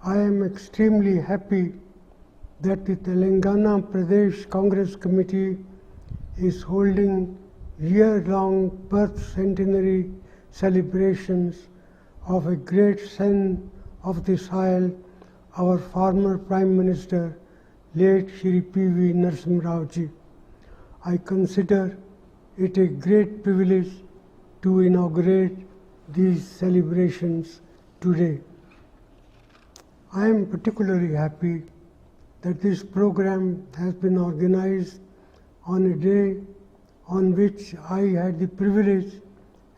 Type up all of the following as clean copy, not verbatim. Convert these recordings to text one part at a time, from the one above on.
I am extremely happy that the Telangana Pradesh Congress Committee is holding year-long birth centenary celebrations of a great son of the soil, our former Prime Minister, late Shri P.V. Narasimha. I consider it a great privilege to inaugurate these celebrations today. I am particularly happy that this program has been organized on a day on which I had the privilege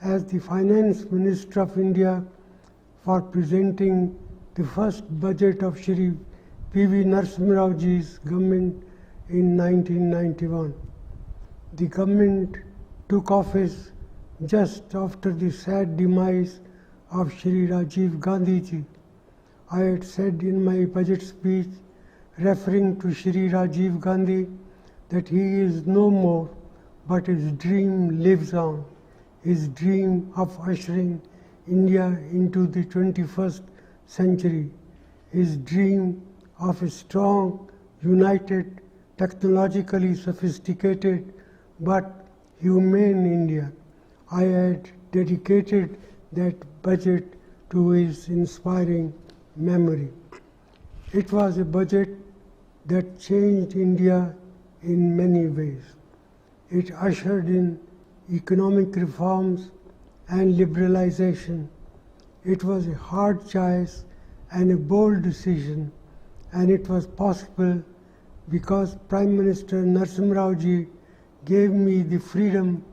as the Finance Minister of India for presenting the first budget of Shri P.V. Narasimha's government in 1991. The government took office just after the sad demise of Shri Rajiv Gandhi ji. I had said in my budget speech, referring to Shri Rajiv Gandhi, that he is no more, but his dream lives on. His dream of ushering India into the 21st century. His dream of a strong, united, technologically sophisticated, but humane India. I had dedicated that budget to his inspiring memory. It was a budget that changed India in many ways. It ushered in economic reforms and liberalization. It was a hard choice and a bold decision, and it was possible because Prime Minister Narasimha gave me the freedom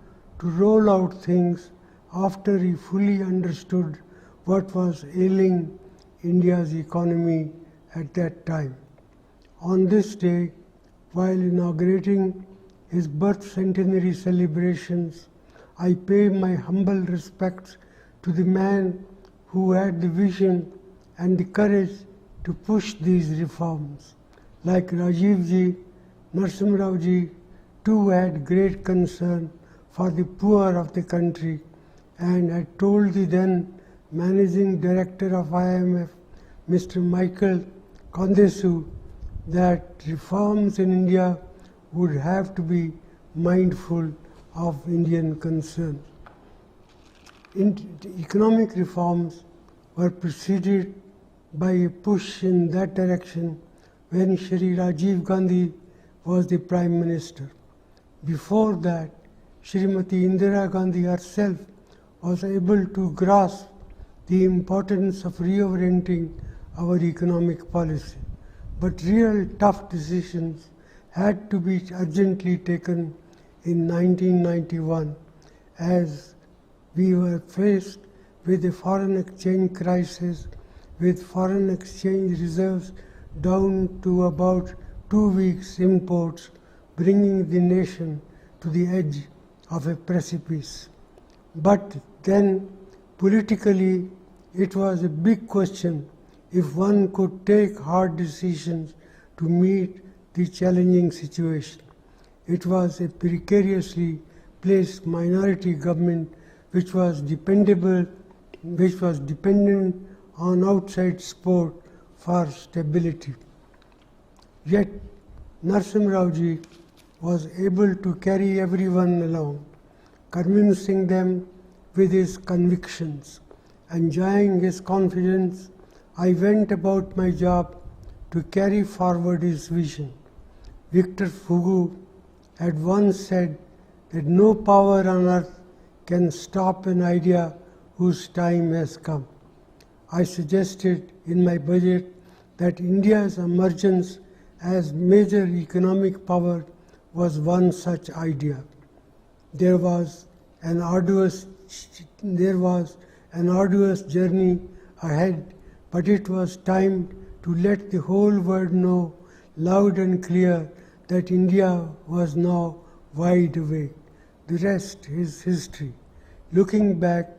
to roll out things after he fully understood what was ailing India's economy at that time. On this day, while inaugurating his birth centenary celebrations, I pay my humble respects to the man who had the vision and the courage to push these reforms. Like Rajiv ji, Narasimha ji too had great concern for the poor of the country and had told the then Managing Director of IMF, Mr. Michael Kondesu, that reforms in India would have to be mindful of Indian concerns. Economic reforms were preceded by a push in that direction when Shri Rajiv Gandhi was the Prime Minister. Before that, Srimati Indira Gandhi herself was able to grasp the importance of reorienting our economic policy. But real tough decisions had to be urgently taken in 1991 as we were faced with a foreign exchange crisis, with foreign exchange reserves down to about 2 weeks imports, bringing the nation to the edge of a precipice. But then, politically, it was a big question if one could take hard decisions to meet the challenging situation. It was a precariously placed minority government which was dependent on outside support for stability. Yet Narasimha was able to carry everyone along, convincing them with his convictions. Enjoying his confidence, I went about my job to carry forward his vision. Victor Hugo had once said that no power on earth can stop an idea whose time has come. I suggested in my budget that India's emergence as major economic power was one such idea. There was an arduous journey ahead, but it was time to let the whole world know loud and clear that India was now wide awake. The rest is history. Looking back,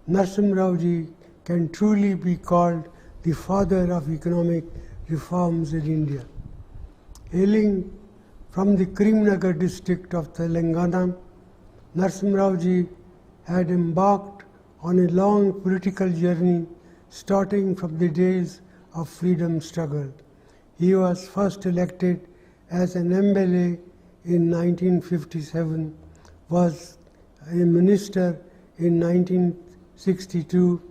Narasimha can truly be called the father of economic reforms in India. Hailing from the Karimnagar district of Telangana, Narasimha had embarked on a long political journey starting from the days of freedom struggle. He was first elected as an MLA in 1957, was a minister in 1962,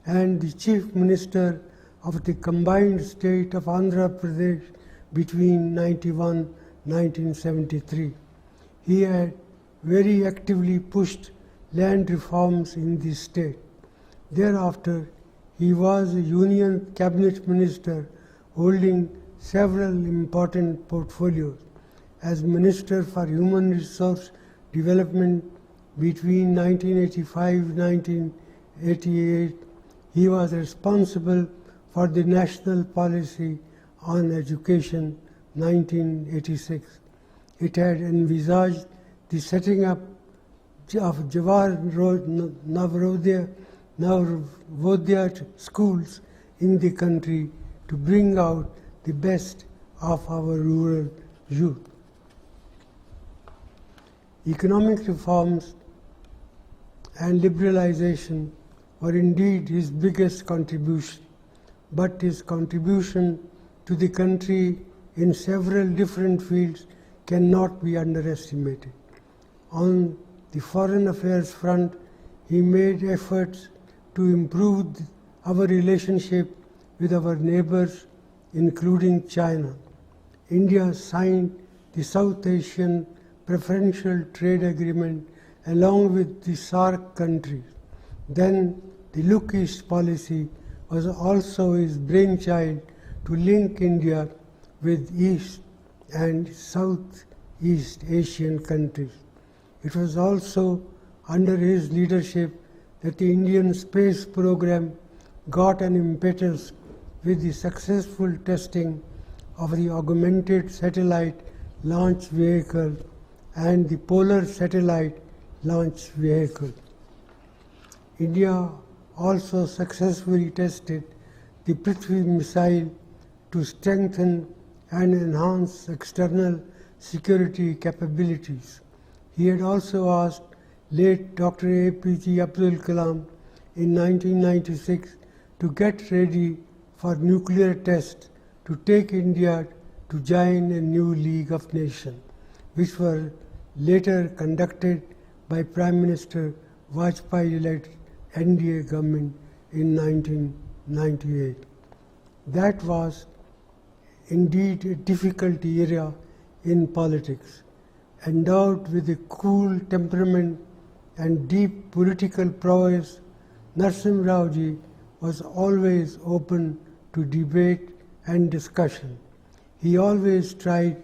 and the Chief Minister of the combined state of Andhra Pradesh between 1973. He had very actively pushed land reforms in the state. Thereafter, he was a Union Cabinet Minister holding several important portfolios. As Minister for Human Resource Development between 1985 and 1988, he was responsible for the National Policy on Education 1986. It had envisaged the setting up of Jawahar Navodaya schools in the country to bring out the best of our rural youth. Economic reforms and liberalization were indeed his biggest contribution, but his contribution to the country in several different fields cannot be underestimated. On the foreign affairs front, he made efforts to improve our relationship with our neighbors, including China. India signed the South Asian Preferential Trade Agreement along with the SAARC countries. Then the Look East policy was also his brainchild to link India with East and Southeast Asian countries. It was also under his leadership that the Indian space program got an impetus with the successful testing of the augmented satellite launch vehicle and the polar satellite launch vehicle. India also successfully tested the Prithvi missile to strengthen and enhance external security capabilities. He had also asked late Dr. APJ Abdul Kalam in 1996 to get ready for nuclear tests to take India to join a new League of Nations, which were later conducted by Prime Minister Vajpayee-led NDA government in 1998. That was indeed a difficult era in politics. Endowed with a cool temperament and deep political prowess, Narasimha Rao was always open to debate and discussion. He always tried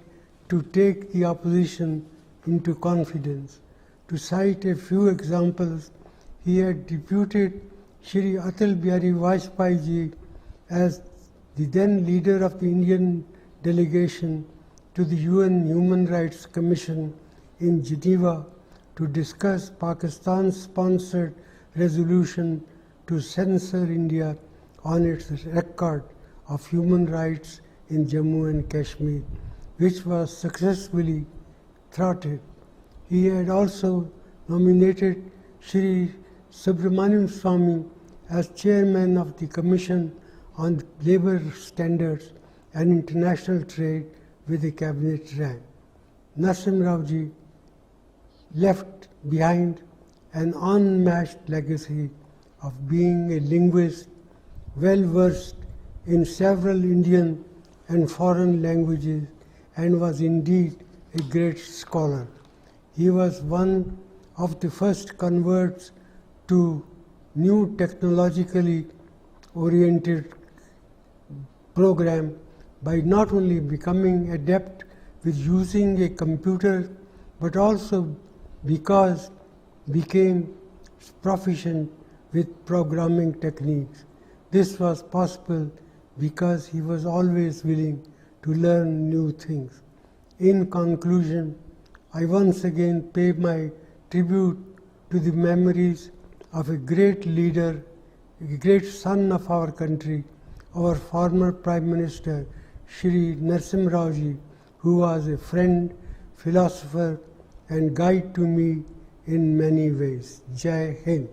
to take the opposition into confidence. To cite a few examples, he had deputed Shri Atal Bihari Vajpayee as the then leader of the Indian delegation to the UN Human Rights Commission in Geneva to discuss Pakistan's sponsored resolution to censor India on its record of human rights in Jammu and Kashmir, which was successfully thwarted. He had also nominated Shri Subramanian Swamy as chairman of the Commission on Labour Standards and International Trade with a cabinet rank. Narasimha Rao left behind an unmatched legacy of being a linguist, well versed in several Indian and foreign languages, and was indeed a great scholar. He was one of the first converts to new technologically oriented program by not only becoming adept with using a computer, but also because became proficient with programming techniques. This was possible because he was always willing to learn new things. In conclusion, I once again pay my tribute to the memories of a great leader, a great son of our country, our former Prime Minister, Shri Narasimha Rao, who was a friend, philosopher, and guide to me in many ways. Jai Hind.